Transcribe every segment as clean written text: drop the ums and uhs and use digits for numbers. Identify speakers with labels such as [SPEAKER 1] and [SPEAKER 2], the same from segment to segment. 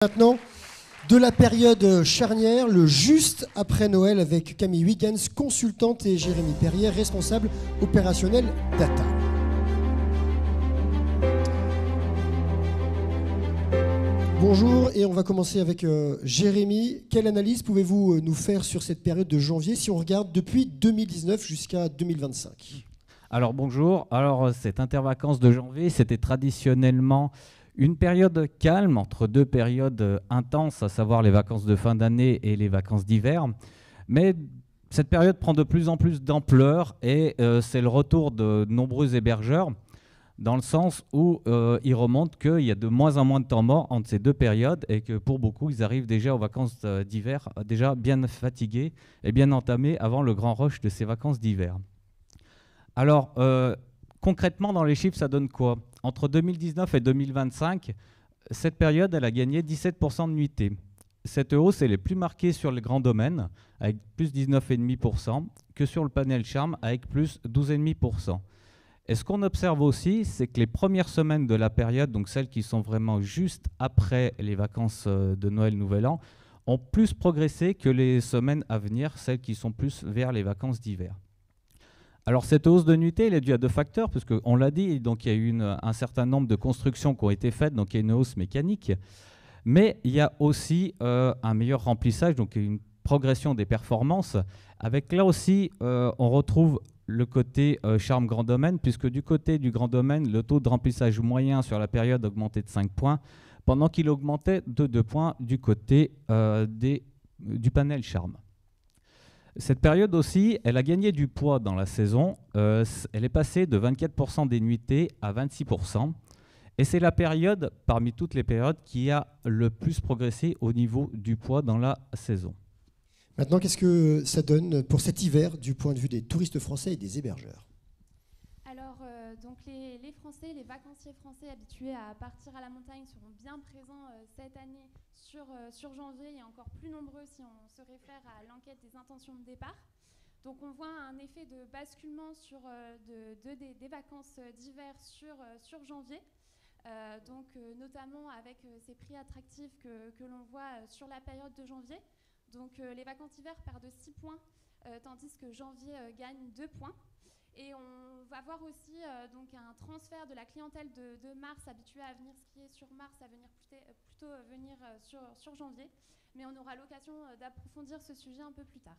[SPEAKER 1] Maintenant, de la période charnière, le juste après Noël avec Camille Huygens, consultante, et Jérémy Perrier, responsable opérationnel data. Bonjour, et on va commencer avec Jérémy. Quelle analyse pouvez-vous nous faire sur cette période de janvier si on regarde depuis 2019 jusqu'à 2025 ?
[SPEAKER 2] Alors bonjour, cette intervacances de janvier, c'était traditionnellement une période calme entre deux périodes intenses, à savoir les vacances de fin d'année et les vacances d'hiver. Mais cette période prend de plus en plus d'ampleur et c'est le retour de nombreux hébergeurs, dans le sens où ils remontent qu'il y a de moins en moins de temps mort entre ces deux périodes et que pour beaucoup, ils arrivent déjà aux vacances d'hiver déjà bien fatigués et bien entamés avant le grand rush de ces vacances d'hiver. Alors, concrètement, dans les chiffres, ça donne quoi ? Entre 2019 et 2025, cette période, elle a gagné 17% de nuitées. Cette hausse, elle est plus marquée sur les grands domaines, avec plus 19,5%, que sur le panel charme, avec plus 12,5%. Et ce qu'on observe aussi, c'est que les premières semaines de la période, donc celles qui sont vraiment juste après les vacances de Noël, Nouvel An, ont plus progressé que les semaines à venir, celles qui sont plus vers les vacances d'hiver. Alors cette hausse de nuitée, elle est due à deux facteurs, puisqu'on l'a dit, donc il y a eu un certain nombre de constructions qui ont été faites, donc il y a une hausse mécanique, mais il y a aussi un meilleur remplissage, donc une progression des performances, avec là aussi, on retrouve le côté charme grand domaine, puisque du côté du grand domaine, le taux de remplissage moyen sur la période augmentait de 5 points, pendant qu'il augmentait de 2 points du côté du panel charme. Cette période aussi, elle a gagné du poids dans la saison. Elle est passée de 24% des nuitées à 26%. Et c'est la période, parmi toutes les périodes, qui a le plus progressé au niveau du poids dans la saison.
[SPEAKER 1] Maintenant, qu'est-ce que ça donne pour cet hiver du point de vue des touristes français et des hébergeurs ?
[SPEAKER 3] Alors, donc les Français, les vacanciers français habitués à partir à la montagne seront bien présents cette année sur janvier et encore plus nombreux si on se réfère à l'enquête des intentions de départ. Donc on voit un effet de basculement des vacances d'hiver sur janvier, notamment avec ces prix attractifs que l'on voit sur la période de janvier. Donc les vacances d'hiver perdent 6 points, tandis que janvier gagne 2 points. Et on va voir aussi donc un transfert de la clientèle de mars habituée à venir skier sur mars à venir plutôt venir sur janvier. Mais on aura l'occasion d'approfondir ce sujet un peu plus tard.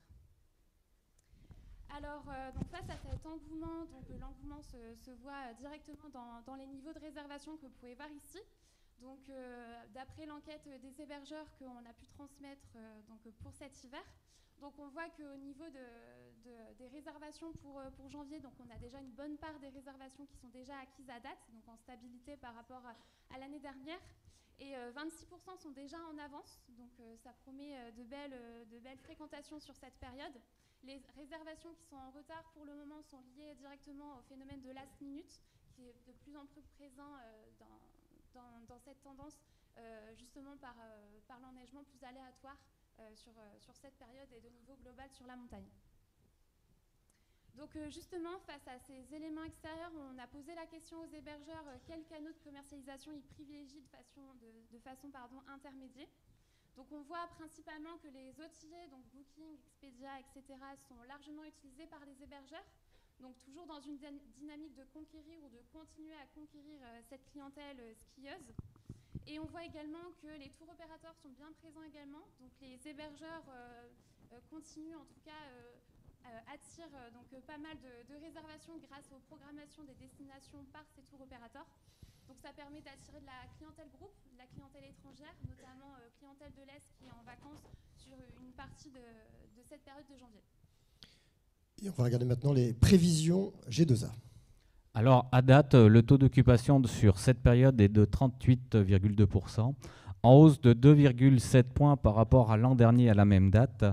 [SPEAKER 3] Alors, donc face à cet engouement, l'engouement se voit directement dans les niveaux de réservation que vous pouvez voir ici. Donc, d'après l'enquête des hébergeurs qu'on a pu transmettre pour cet hiver, donc on voit qu'au niveau des réservations pour janvier, donc on a déjà une bonne part des réservations qui sont déjà acquises à date, donc en stabilité par rapport à l'année dernière. Et 26% sont déjà en avance, donc ça promet de belles fréquentations sur cette période. Les réservations qui sont en retard pour le moment sont liées directement au phénomène de last minute, qui est de plus en plus présent dans cette tendance, justement par l'enneigement plus aléatoire sur cette période et de niveau global sur la montagne. Donc justement, face à ces éléments extérieurs, on a posé la question aux hébergeurs quels canaux de commercialisation ils privilégient de façon intermédiaire. Donc on voit principalement que les OTA, donc Booking, Expedia, etc., sont largement utilisés par les hébergeurs. Donc toujours dans une dynamique de conquérir ou de continuer à conquérir cette clientèle skieuse. Et on voit également que les tours opérateurs sont bien présents également. Donc les hébergeurs continuent, en tout cas, attirent pas mal de réservations grâce aux programmations des destinations par ces tours opérateurs. Donc ça permet d'attirer de la clientèle groupe, de la clientèle étrangère, notamment clientèle de l'Est qui est en vacances sur une partie de cette période de janvier.
[SPEAKER 1] Et on va regarder maintenant les prévisions G2A.
[SPEAKER 2] Alors, à date, le taux d'occupation sur cette période est de 38,2%, en hausse de 2,7 points par rapport à l'an dernier à la même date.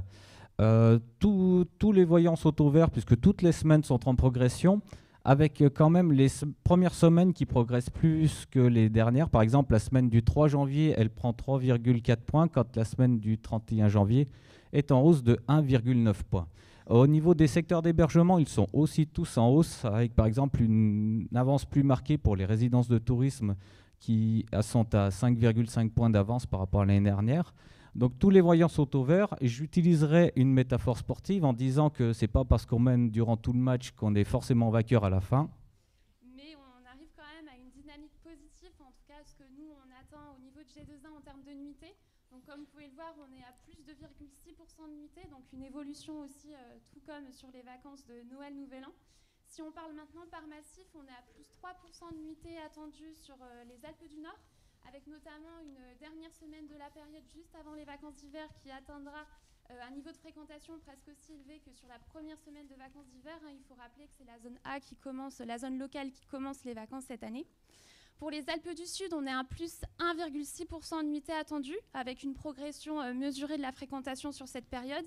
[SPEAKER 2] Tous les voyants sont au vert puisque toutes les semaines sont en progression, avec quand même les premières semaines qui progressent plus que les dernières. Par exemple, la semaine du 3 janvier, elle prend 3,4 points, quand la semaine du 31 janvier est en hausse de 1,9 points. Au niveau des secteurs d'hébergement, ils sont aussi tous en hausse, avec par exemple une avance plus marquée pour les résidences de tourisme qui sont à 5,5 points d'avance par rapport à l'année dernière. Donc tous les voyants sont au vert. Et j'utiliserai une métaphore sportive en disant que ce n'est pas parce qu'on mène durant tout le match qu'on est forcément vainqueur à la fin.
[SPEAKER 3] Mais on arrive quand même à une dynamique positive, en tout cas ce que nous on attend au niveau de G2A en termes de nuitées. Donc comme vous pouvez le voir, on est à plus de 2,6% de nuitées, donc une évolution aussi, tout comme sur les vacances de Noël, Nouvel An. Si on parle maintenant par massif, on est à plus 3% de nuitées attendues sur les Alpes du Nord, avec notamment une dernière semaine de la période juste avant les vacances d'hiver qui atteindra un niveau de fréquentation presque aussi élevé que sur la première semaine de vacances d'hiver. Il faut rappeler que c'est la zone A qui commence, la zone locale qui commence les vacances cette année. Pour les Alpes du Sud, on est à plus 1,6% de nuitées attendues, avec une progression mesurée de la fréquentation sur cette période.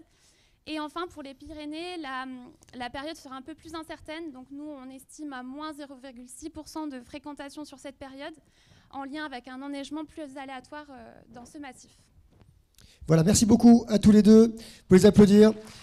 [SPEAKER 3] Et enfin, pour les Pyrénées, la période sera un peu plus incertaine. Donc nous, on estime à moins 0,6% de fréquentation sur cette période, en lien avec un enneigement plus aléatoire dans ce massif.
[SPEAKER 1] Voilà, merci beaucoup à tous les deux. Vous pouvez les applaudir.